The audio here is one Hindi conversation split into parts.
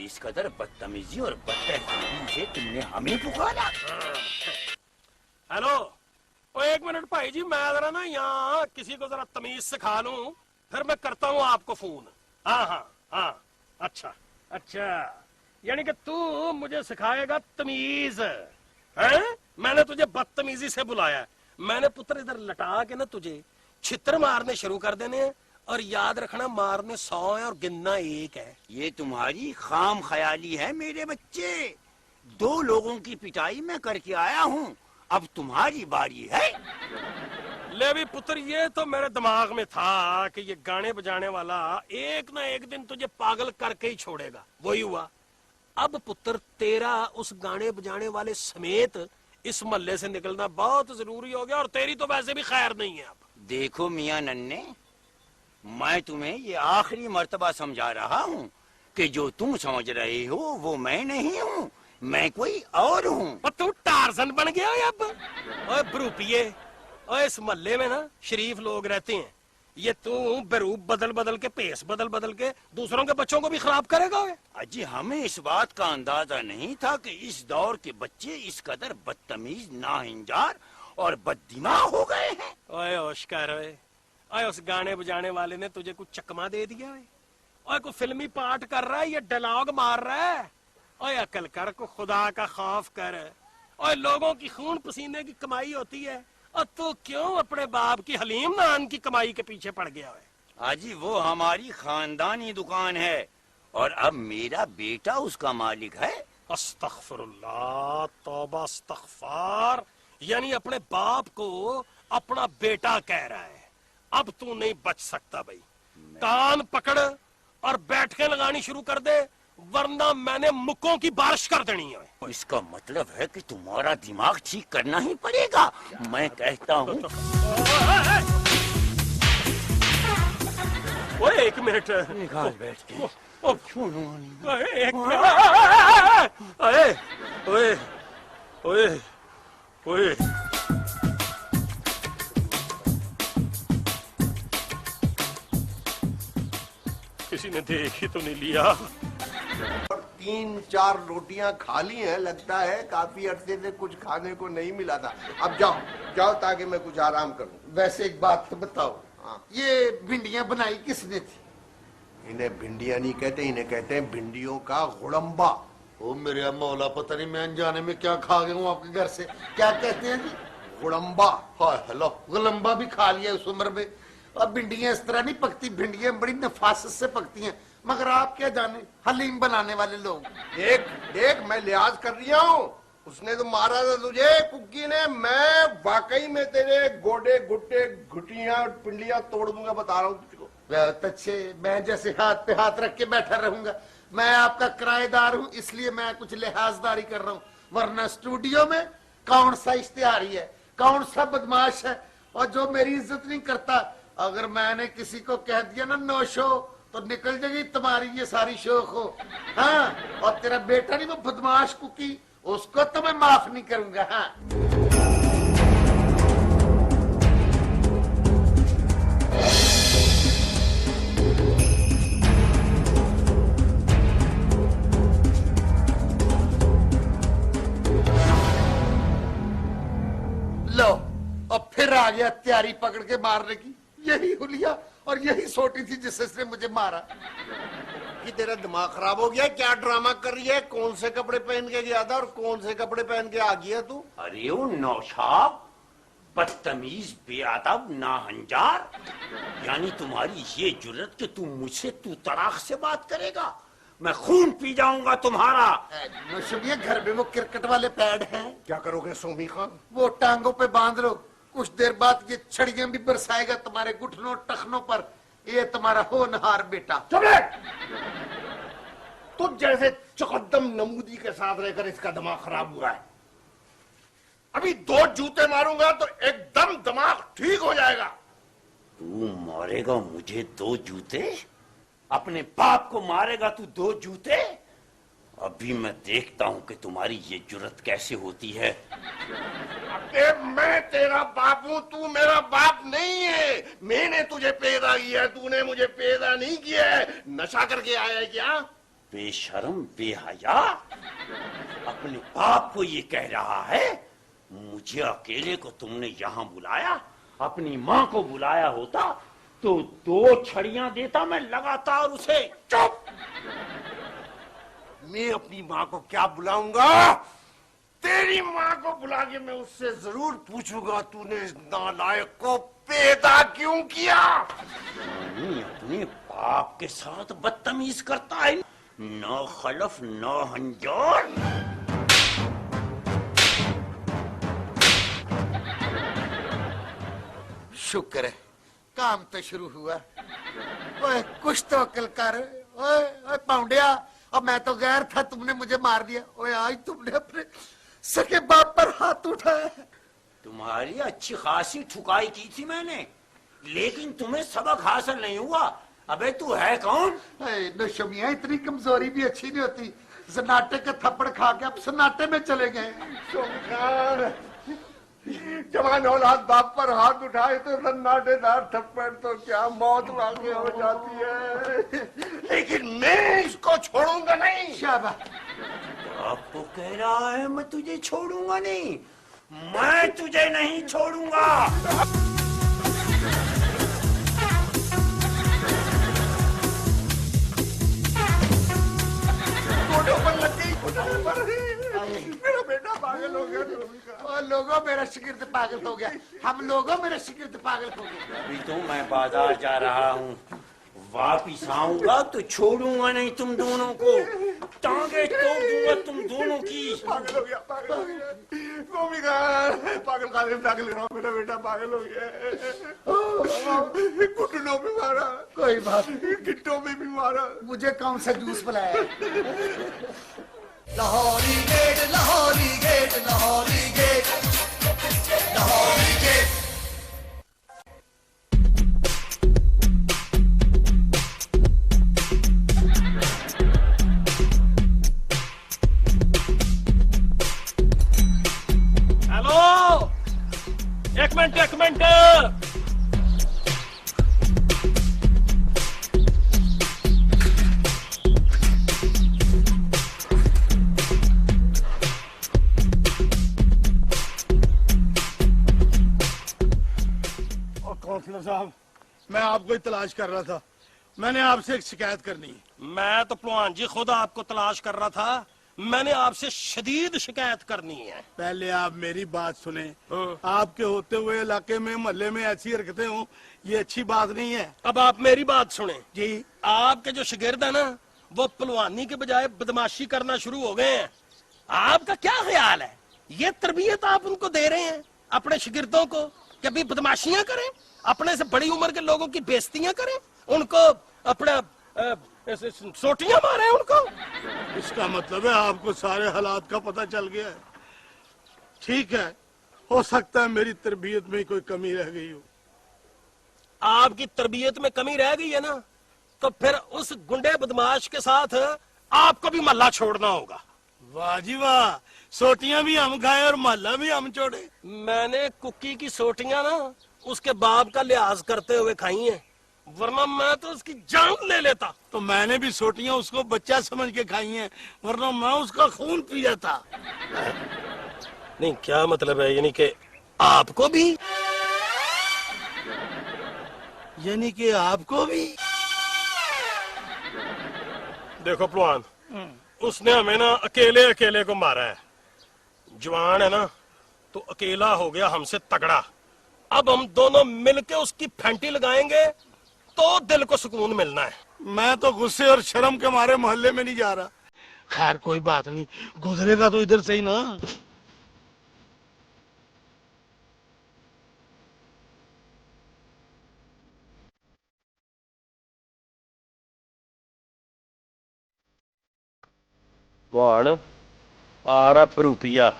इस कदर बदतमीजी और बदतहजीबी से तुमने हमें पुकारा? हेलो, ओ एक मिनट भाई जी, मैं जरा ना यहाँ किसी को जरा तमीज सिखा लूं, फिर मैं करता हूँ आपको फोन। हाँ हाँ हाँ, अच्छा अच्छा, यानी कि तू मुझे सिखाएगा तमीज है? मैंने तुझे बदतमीजी से बुलाया, मैंने पुत्र इधर लटा के ना तुझे छित्र मारने शुरू कर देने हैं, और याद रखना मारने 100 है और गिनना 1 है। ये तुम्हारी खाम ख्याली है मेरे बच्चे। 2 लोगों की पिटाई मैं करके आया हूँ, अब तुम्हारी बारी है। ले भी पुत्र, ये तो मेरे दिमाग में था कि ये गाने बजाने वाला एक ना एक दिन तुझे पागल करके ही छोड़ेगा, वही हुआ। अब पुत्र तेरा उस गाने बजाने वाले समेत इस मोहल्ले से निकलना बहुत जरूरी हो गया, और तेरी तो वैसे भी खैर नहीं है अब। देखो मियां नन्हे, मैं तुम्हें ये आखिरी मर्तबा समझा रहा हूँ कि जो तुम समझ रहे हो वो मैं नहीं हूँ, मैं कोई और हूँ। और तू टार्जन बन गया है अब। ओए बरूपिये, ओए इस मोहल्ले में ना शरीफ लोग रहते हैं, ये तू बरूप बदल बदल के, पेस बदल बदल के दूसरों के बच्चों को भी खराब करेगा। अजी हमें इस बात का अंदाजा नहीं था कि इस दौर के बच्चे इस कदर बदतमीज, नाहिंजार और बददिमाग हो गए हैं। ओए ओशकर, ओए उस गाने बजाने वाले ने तुझे कुछ चकमा दे दिया है? ओए को फिल्मी पार्ट कर रहा है, ये डायलॉग मार रहा है? ओए अकल कर, को खुदा का खौफ कर। ओए लोगों की खून पसीने की कमाई होती है, और तू क्यों अपने बाप की हलीम नान की कमाई के पीछे पड़ गया है? हाजी वो हमारी खानदानी दुकान है, और अब मेरा बेटा उसका मालिक है। अस्तगफिरुल्लाह, तौबा अस्तगफार, यानी अपने बाप को अपना बेटा कह रहा है। अब तू नहीं बच सकता भाई, कान पकड़ और बैठकें लगानी शुरू कर दे, वरना मैंने मुक्कों की बारिश कर देनी है। इसका मतलब है कि तुम्हारा दिमाग ठीक करना ही पड़ेगा। मैं कहता हूँ। ओए एक मिनट, निकाल बैठ के। एक मिनट, ओए ओए ओए ओए, किसी ने देख ही तो नहीं लिया? और 3-4 रोटियां खा ली हैं, लगता है काफी अरसे से कुछ खाने को नहीं मिला था। अब जाओ जाओ ताकि मैं कुछ आराम करूं। वैसे एक बात तो बताओ, हाँ। ये भिंडियां बनाई किसने थी? इन्हें भिंडियां नहीं कहते, इन्हें कहते हैं भिंडियों का गुड़म्बा। ओ मेरे मौला, पता नहीं मैं अनजाने में क्या खा गया हूँ आपके घर से। क्या कहते हैं जी? गुड़म्बा। हाय हेलो, गुलम्बा भी खा लिया उस उम्र में। अब भिंडियां इस तरह नहीं पकती, भिंडियां बड़ी नफासत से पकती हैं। मगर आप क्या जाने, हलीम बनाने वाले लोग। देख देख, मैं लिहाज कर रहा हूँ। उसने तो मारा था तुझे, कुक्की ने। मैं वाकई में तेरे गोडे गुट्टे घुटियां पिंडियां तोड़ दूंगा, बता रहा हूँ तुझको। बहुत अच्छे, मैं जैसे हाथ पे हाथ रख के बैठा रहूंगा। मैं आपका किराएदार हूँ, इसलिए मैं कुछ लिहाजदारी कर रहा हूँ, वरना स्टूडियो में कौन सा इश्तिहारी है, कौन सा बदमाश है, और जो मेरी इज्जत नहीं करता। अगर मैंने किसी को कह दिया ना नो शो, तो निकल जाएगी तुम्हारी ये सारी शो को। हाँ, और तेरा बेटा नहीं वो बदमाश कुकी, उसको तो मैं माफ नहीं करूंगा। हाँ, लो, और फिर आ गया तैयारी पकड़ के मारने की। यही हुलिया और यही सोटी थी जिसने मुझे मारा। कि तेरा दिमाग खराब हो गया? क्या ड्रामा कर रही है? कौन से कपड़े पहन के गया था और कौन से कपड़े पहन के आ गया तू? अरे ओ नौशाब, बदतमीज, बेअदब, नाहंजार, यानी तुम्हारी ये जुर्रत कि तुम मुझसे तू तड़ाक से बात करेगा? मैं खून पी जाऊंगा तुम्हारा। नौशबिया, घर में वो क्रिकेट वाले पैड हैं, क्या करोगे सोमी खान? वो टांगों पे बांध लो। कुछ देर बाद ये छड़ियां भी बरसाएगा तुम्हारे घुटनों टखनों पर। ये तुम्हारा होनहार बेटा। चुप रह! तुझ जैसे चकद्दम नमूदी के साथ रहकर इसका दिमाग खराब हुआ है। अभी 2 जूते मारूंगा तो एकदम दिमाग ठीक हो जाएगा। तू मारेगा मुझे 2 जूते? अपने बाप को मारेगा तू 2 जूते? अभी मैं देखता हूं कि तुम्हारी ये जुर्रत कैसे होती है। अबे मैं तेरा बाप हूं, तू मेरा बाप नहीं है। मैंने तुझे पैदा किया है, तूने मुझे पैदा नहीं किया है। नशा करके आया है क्या? बेशर्म बेहया अपने बाप को ये कह रहा है मुझे अकेले को तुमने यहाँ बुलाया, अपनी माँ को बुलाया होता तो 2 छड़ियां देता मैं लगातार उसे। चुप! मैं अपनी माँ को क्या बुलाऊंगा? तेरी माँ को बुला के मैं उससे जरूर पूछूंगा तूने इस नालायक को पैदा क्यों किया। अपने बाप के साथ बदतमीज करता है, न खलफ न हंजर। शुक्र है काम तो शुरू हुआ। ओए कुछ तो अकल कर। ओए ओए पाउंडिया, अब मैं तो गैर था, तुमने मुझे मार दिया। ओए आज तुमने अपने सके बाप पर हाथ उठाया। तुम्हारी अच्छी खासी ठुकाई की थी मैंने, लेकिन तुम्हें सबक हासिल नहीं हुआ। अबे तू है कौन? नशमिया इतनी कमजोरी भी अच्छी नहीं होती। सन्नाटे का थप्पड़ खा के अब सन्नाटे में चले गए। जवान औलाद बाप पर हाथ उठाए तो सन्नाटेदार थप्पड़ तो क्या मौत वाकई हो जाती है, लेकिन मैं इसको छोड़ूंगा नहीं। शाबाश। आपको कह रहा है मैं तुझे छोड़ूंगा नहीं, मैं तुझे नहीं छोड़ूंगा। मेरा बेटा पागल हो गया। लोगों मेरा शिगिर्द पागल हो गया, हम लोगों मेरा शिगिर्द पागल हो गया। अभी तो मैं बाजार जा रहा हूँ, वापिस आऊंगा तो छोड़ूंगा नहीं तुम दोनों को, टांगे तोड़ दूंगा तुम दोनों की। पागल हो गया, पागल हो गया। पागल खाने में दाखिल कराओ, मेरा बेटा पागल हो गया। घुटनों में मारा, कोई बात, गिट्टों में भी मारा। मुझे कौन सा जूस पिलाया? Lahori gate, Lahori gate, Lahori gate, Lahori Gate. Hello, एक मिनट। काउंसलर साहब, मैं आपको ही तलाश कर रहा था। मैंने आपसे एक शिकायत करनी है। मैं तो पहलवान जी खुद आपको तलाश कर रहा था। मैंने आपसे शदीद शिकायत करनी है। पहले आप मेरी बात सुने। आपके होते हुए इलाके में मोहल्ले में ऐसी हरकतें हो, ये अच्छी बात नहीं है। अब आप मेरी बात सुने जी। आपके जो शागिर्द है ना, वो पहलवानी के बजाय बदमाशी करना शुरू हो गए हैं। आपका क्या ख्याल है, ये तरबियत आप उनको दे रहे हैं अपने शागिर्दों को कि अभी बदमाशियां करें, अपने से बड़ी उम्र के लोगों की बेइज्जतियां करें, उनको अपना सोटियां मारे उनको? इसका मतलब है आपको सारे हालात का पता चल गया है। ठीक है, हो सकता है मेरी तरबियत में कोई कमी रह गई हो। आपकी तरबियत में कमी रह गई है ना, तो फिर उस गुंडे बदमाश के साथ आपको भी मोहल्ला छोड़ना होगा। वाह जी वाह, सोटियां भी हम खाए और मोहल्ला भी हम छोड़े। मैंने कुकी की सोटियां ना उसके बाप का लिहाज करते हुए खाई हैं, वरना मैं तो उसकी जान ले लेता। तो मैंने भी सोटियां उसको बच्चा समझ के खाई हैं, वरना मैं उसका खून पी जाता। नहीं, क्या मतलब है? यानी कि आपको भी? यानी कि आपको भी? देखो पहलवान, उसने हमें ना अकेले अकेले को मारा है। जवान है ना, तो अकेला हो गया हमसे तगड़ा। अब हम दोनों मिलके उसकी फैंटी लगाएंगे तो दिल को सुकून मिलना है। मैं तो गुस्से और शर्म के मारे मोहल्ले में नहीं जा रहा। खैर कोई बात नहीं, गुजरेगा तो इधर से ही ना। भगवान आ रहा परूपिया।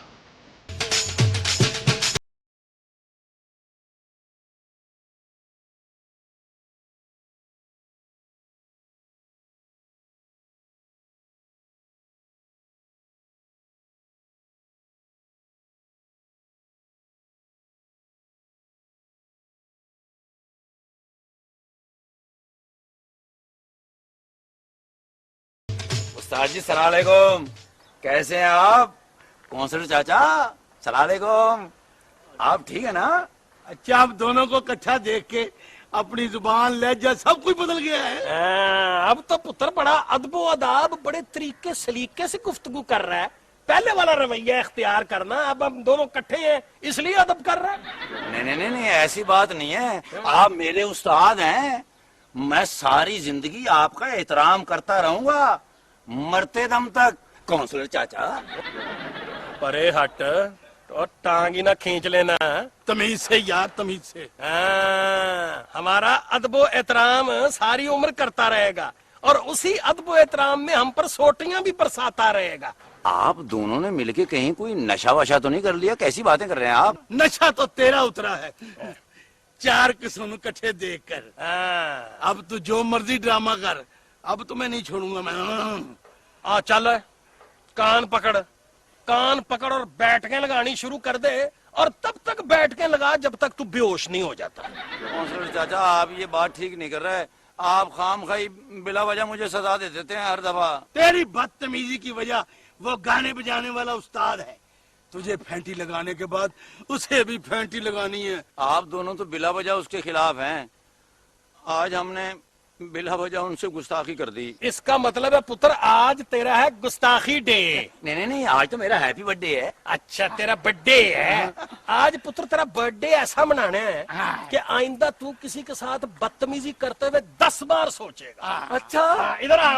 उस्ताद जी सलाम अलैकुम। कैसे हैं आप? कौंसलर चाचा सलाम अलैकुम। आप ठीक है ना? अच्छा, आप दोनों को इकट्ठा देख के अपनी जुबान लहजा सब कुछ बदल गया है। अब तो पुत्र बड़ा अदबो अदाब, बड़े तरीके सलीके से गुफ्तगू कर रहा है। पहले वाला रवैया इख्तियार करना, अब हम दोनों इकट्ठे हैं इसलिए अदब कर रहा है। नहीं नहीं नहीं नहीं, ऐसी बात नहीं है। आप मेरे उस्ताद हैं, मैं सारी जिंदगी आपका एहतराम करता रहूंगा मरते दम तक। कौंसलर चाचा परे हट और टांग ही ना खींच लेना। तमीज से यार, तमीज से। हमारा अदबो एहतराम सारी उम्र करता रहेगा और उसी अदबो एहतराम में हम पर सोटियां भी बरसाता रहेगा। आप दोनों ने मिलके कहीं कोई नशा वशा तो नहीं कर लिया? कैसी बातें कर रहे हैं आप? नशा तो तेरा उतरा है, 4 किस्म इकट्ठे देख कर। अब तू जो मर्जी ड्रामा कर, अब तो मैं नहीं छोड़ूंगा मैं। चल कान पकड़ और बैठकें लगानी शुरू कर दे, और तब तक बैठकें लगा जब तक तू बेहोश नहीं हो जाता। कौंसलर चाचा आप ये बात ठीक नहीं कर रहे। आप खामखाई बिला वजह मुझे सजा दे देते हैं हर दफा। तेरी बदतमीजी की वजह वो गाने बजाने वाला उस्ताद है। तुझे फैंटी लगाने के बाद उसे भी फैंटी लगानी है। आप दोनों तो बिला वजह उसके खिलाफ हैं। आज हमने बिला वजह उनसे गुस्ताखी कर दी। इसका मतलब है पुत्र आज तेरा है गुस्ताखी डे। नहीं नहीं नहीं, आज तो मेरा हैप्पी बर्थडे है। अच्छा तेरा बर्थडे है आज पुत्र। तेरा बर्थडे ऐसा मनाना है कि आइंदा तू किसी के साथ बदतमीजी करते हुए 10 बार सोचेगा। अच्छा इधर आ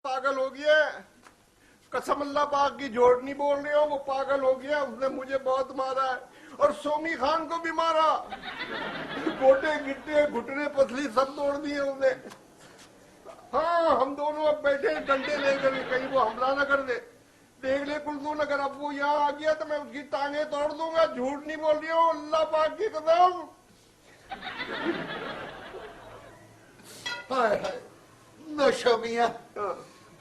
पागल हो गया। कसम अल्लाह पाक की झूठ नहीं बोल रहे हो, वो पागल हो गया। उसने मुझे बहुत मारा है और सोमी खान को भी मारा। गोटे गिट्टे घुटने पसली सब तोड़ दिए उसने। हाँ हम दोनों अब बैठे डंडे लेकर, कहीं वो हमला न कर दे। देख ले कुलसून, अगर अब वो यहाँ आ गया तो मैं उसकी टांगे तोड़ दूंगा। झूठ नहीं बोल रही हो, अल्लाह पाक की कसम। हाय हाय नौशो मियां,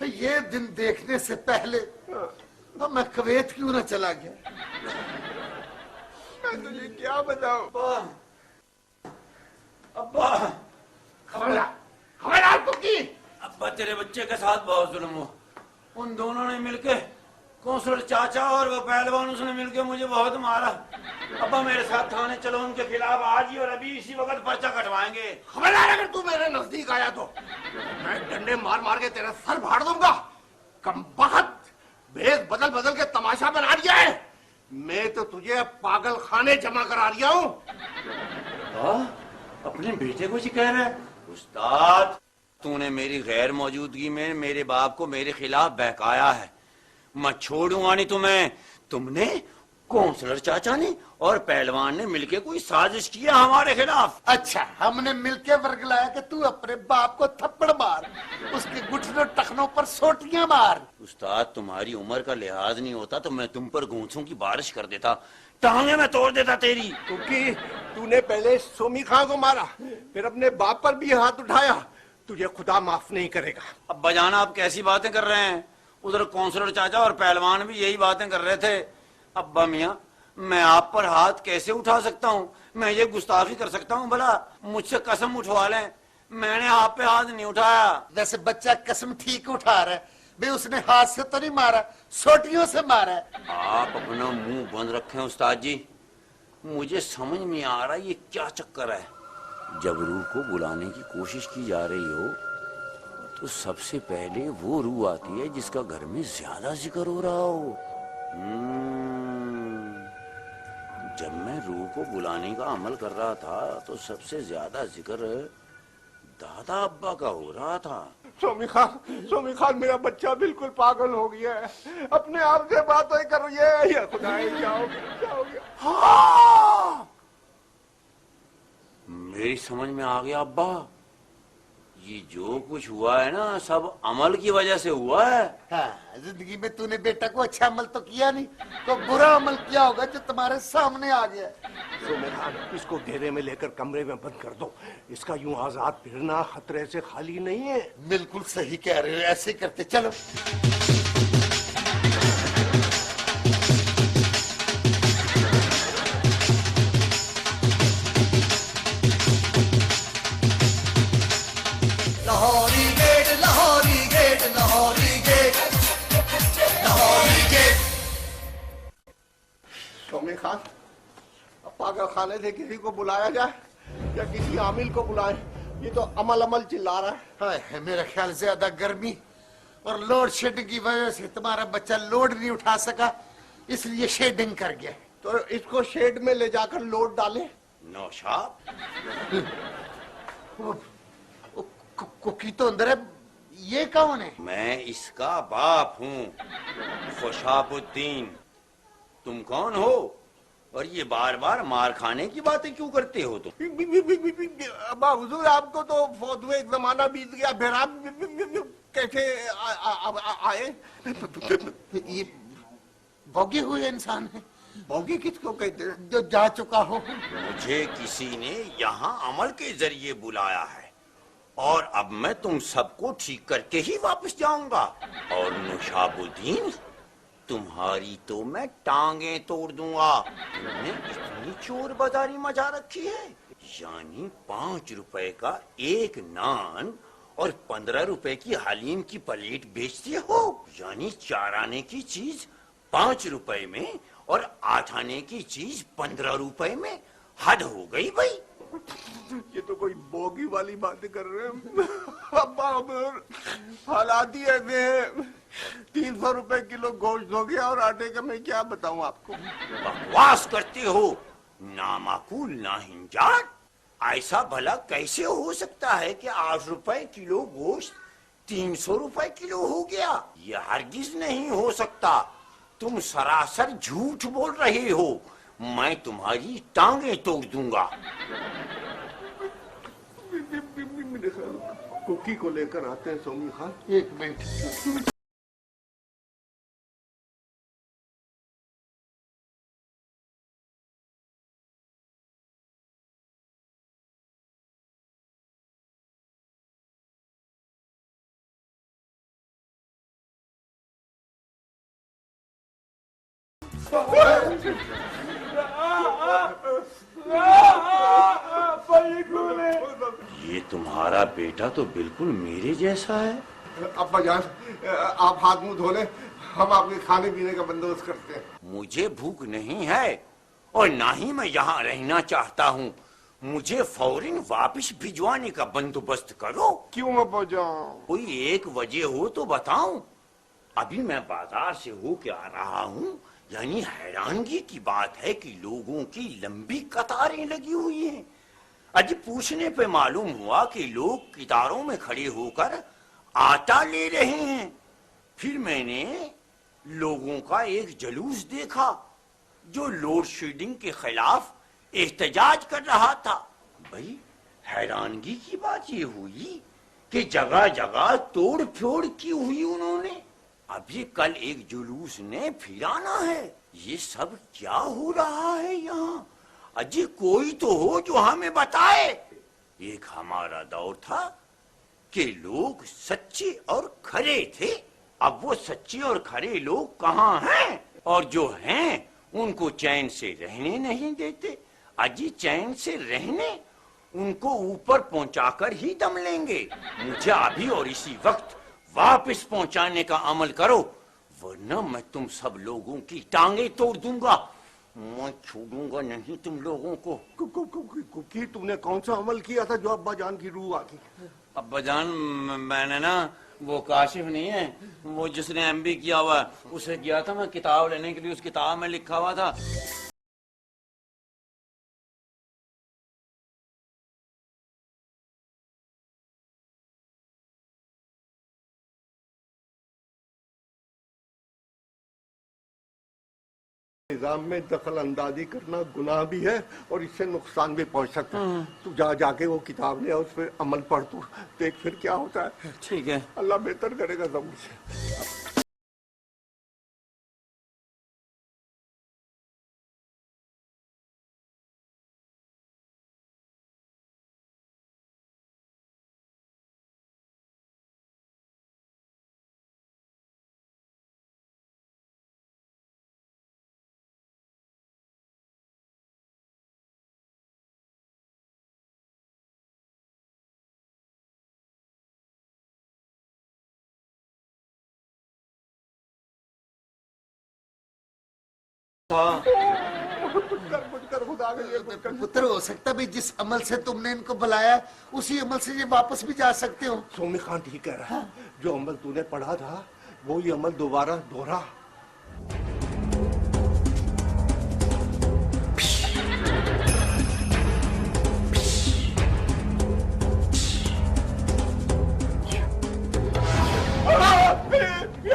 ये दिन देखने से पहले तो मैं कुवैत क्यों ना चला गया। मैं तुझे क्या बताऊं। अब्बा खबरदार कुकी। अब्बा तेरे बच्चे के साथ बहुत जुल्म हुआ। उन दोनों ने मिलके, कौंसलर चाचा और वो पहलवान, उसने मिलके मुझे बहुत मारा। अब्बा मेरे साथ थाने चलो, उनके खिलाफ आज ही और अभी इसी वक्त पर्चा कटवाएंगे। खबरदार अगर तू मेरे नजदीक आया तो मैं डंडे मार मार के तेरा सर फाड़ दूंगा। कमबख्त, भेद बदल बदल के तमाशा बना दिया है। मैं तो तुझे पागल खाने जमा करा दिया हूँ। अपने बेटे को जी कह रहा है? उस्ताद तूने मेरी गैर मौजूदगी में मेरे बाप को मेरे खिलाफ बहकाया है। मैं छोड़ूंगा नहीं तुम्हें। तुमने, कौंसलर चाचा ने और पहलवान ने मिलके कोई साजिश किया हमारे खिलाफ। अच्छा हमने मिलके वर्गलाया कि तू अपने बाप को थप्पड़ मार, उसके घुटनों टखनों पर सोटियां मार। उस्ताद तुम्हारी उम्र का लिहाज नहीं होता तो मैं तुम पर घूंसों की बारिश कर देता, टांगे में तोड़ देता तेरी। क्योंकि तूने पहले सोमी खां को मारा, फिर अपने बाप पर भी हाथ उठाया। तुझे खुदा माफ नहीं करेगा। अब बजाना आप कैसी बातें कर रहे हैं? उधर कौंसलर चाचा और पहलवान भी यही बातें कर रहे थे। अब्बा मियाँ मैं आप पर हाथ कैसे उठा सकता हूँ? मैं ये गुस्ताखी कर सकता हूँ भला? मुझसे कसम उठवा लें, मैंने आप पे हाथ नहीं उठाया। वैसे बच्चा कसम ठीक उठा रहा है भाई, उसने हाथ से तो नहीं मारा, सोटियों से मारा है। आप अपना मुंह बंद रखें उस्ताद जी। मुझे समझ में आ रहा है ये क्या चक्कर है। जब रूह को बुलाने की कोशिश की जा रही हो तो सबसे पहले वो रूह आती है जिसका घर में ज्यादा जिक्र हो रहा हो। जब मैं रूह को बुलाने का अमल कर रहा था तो सबसे ज्यादा जिक्र दादा अब्बा का हो रहा था। सोमी खान मेरा बच्चा बिल्कुल पागल हो गया है, अपने आप से बातें कर रही है। या खुदा क्या हो गया, क्या हो गया? हाँ! मेरी समझ में आ गया अब्बा, ये जो कुछ हुआ है ना सब अमल की वजह से हुआ है। हाँ, जिंदगी में तूने बेटा को अच्छा अमल तो किया नहीं, तो बुरा अमल किया होगा जो तुम्हारे सामने आ गया। सोमे खान, इसको घेरे में लेकर कमरे में बंद कर दो। इसका यूं आजाद फिरना खतरे से खाली नहीं है। बिल्कुल सही कह रहे हो, ऐसे ही करते चलो। Lahori gate Lahori gate Lahori gate Lahori Gate. सोमे खान, अब पागल खाने से किसी को बुलाया जाए या किसी आमिल को बुलाए? ये तो अमल अमल चिल्ला रहा है। हाय, मेरा ख्याल ज्यादा गर्मी और लोड शेडिंग की वजह से तुम्हारा बच्चा लोड नहीं उठा सका, इसलिए शेडिंग कर गया। तो इसको शेड में ले जाकर लोड डाले। नौशाब, कुकी तो अंदर है, ये कौन है? मैं इसका बाप हूँ, खुशाबुद्दीन। तुम कौन हो और ये बार बार मार खाने की बातें क्यों करते हो तुम? अब्बा हुजूर, आपको तो फौत हुए एक जमाना बीत गया, फिर आप कैसे आए? ये भोगे हुए इंसान है। भोगी किसको कहते हैं? जो जा चुका हो। मुझे किसी ने यहाँ अमल के जरिए बुलाया है और अब मैं तुम सबको ठीक करके ही वापस जाऊंगा। और नुशाबुद्दीन, तुम्हारी तो मैं टांगे तोड़ दूंगा। तुमने इतनी चोर बाजारी मचा रखी है, यानी 5 रुपए का एक नान और 15 रुपए की हलीम की प्लेट बेचते हो, यानी 4 आने की चीज 5 रुपए में और 8 आने की चीज 15 रुपए में। हद हो गई भाई। ये तो कोई बोगी वाली बातें कर रहे हैं। अब्बा हालात ही ऐसे हैं, 300 रुपए किलो गोश्त हो गया और आटे का मैं क्या बताऊं आपको। बकवास करते हो, नामाकूल नाहिंजात। ऐसा भला कैसे हो सकता है कि 8 रुपए किलो गोश्त 300 रुपए किलो हो गया? यह हरगिज नहीं हो सकता। तुम सरासर झूठ बोल रहे हो। मैं तुम्हारी टांगे तोड़ दूंगा। कुकी को लेकर आते हैं सोमी खान। एक मिनट। ये तुम्हारा बेटा तो बिल्कुल मेरे जैसा है। अब्बा जान, आप हाथ मुंह धो लें, हम आपके खाने पीने का बंदोबस्त करते हैं। मुझे भूख नहीं है और ना ही मैं यहाँ रहना चाहता हूँ। मुझे फौरन वापस भिजवाने का बंदोबस्त करो। क्यों अब्बा जान? कोई एक वजह हो तो बताऊं। अभी मैं बाजार से होके आ रहा हूँ, यानी हैरानगी की बात है कि लोगों की लंबी कतारें लगी हुई हैं। आज पूछने पे मालूम हुआ कि लोग कतारों में खड़े होकर आटा ले रहे हैं। फिर मैंने लोगों का एक जुलूस देखा जो लोड शेडिंग के खिलाफ एहतजाज कर रहा था। भाई, हैरानगी की बात ये हुई कि जगह जगह तोड़ फोड़ की हुई उन्होंने। अभी कल एक जुलूस ने फिराना है। ये सब क्या हो रहा है यहाँ? अजी कोई तो हो जो हमें बताए। एक हमारा दौर था कि लोग सच्चे और खरे थे। अब वो सच्चे और खरे लोग कहाँ हैं? और जो हैं उनको चैन से रहने नहीं देते। अजी चैन से रहने, उनको ऊपर पहुंचाकर ही दम लेंगे। मुझे अभी और इसी वक्त वापस पहुंचाने का अमल करो, वरना मैं तुम सब लोगों की टांगे तोड़ दूंगा। मैं छोड़ूंगा नहीं तुम लोगों को। कुकी, तुमने कौन सा अमल किया था जो अब्बा जान की रूह आ गई? अब्बा जान, मैंने ना वो काशिफ नहीं है, वो जिसने एमबी किया हुआ, उसे किया था मैं किताब लेने के लिए। उस किताब में लिखा हुआ था निजाम में दखल अंदाजी करना गुनाह भी है और इससे नुकसान भी पहुंच सकता है। तू जाके वो किताब ले उस पर अमल पढ़, तू देख फिर क्या होता है। ठीक है। अल्लाह बेहतर करेगा सब मुझसे। कुछ कर खुदा के लिए कुछ कर। पुत्र, हो सकता भी जिस अमल से तुमने इनको बुलाया उसी अमल से ये वापस भी जा सकते हो। सोमी खान ठीक कह रहा है। जो अमल तूने पढ़ा था वो ही अमल दोबारा दोहरा।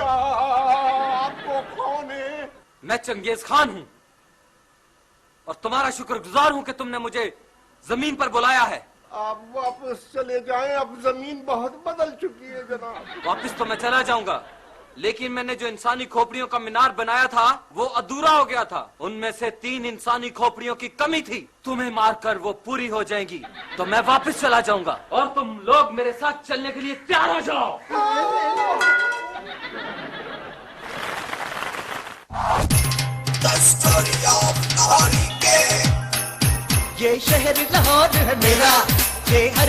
आपको कौन है? मैं चंगेज खान हूं और तुम्हारा शुक्रगुजार हूं कि तुमने मुझे जमीन पर बुलाया है। आप वापस चले जाएं, अब जमीन बहुत बदल चुकी है जनाब। वापस तो मैं चला जाऊंगा, लेकिन मैंने जो इंसानी खोपड़ियों का मीनार बनाया था वो अधूरा हो गया था। उनमें से 3 इंसानी खोपड़ियों की कमी थी। तुम्हें मारकर वो पूरी हो जाएंगी तो मैं वापस चला जाऊंगा और तुम लोग मेरे साथ चलने के लिए तैयार हो जाओ। ये शहर लाहौर है मेरा, ये हर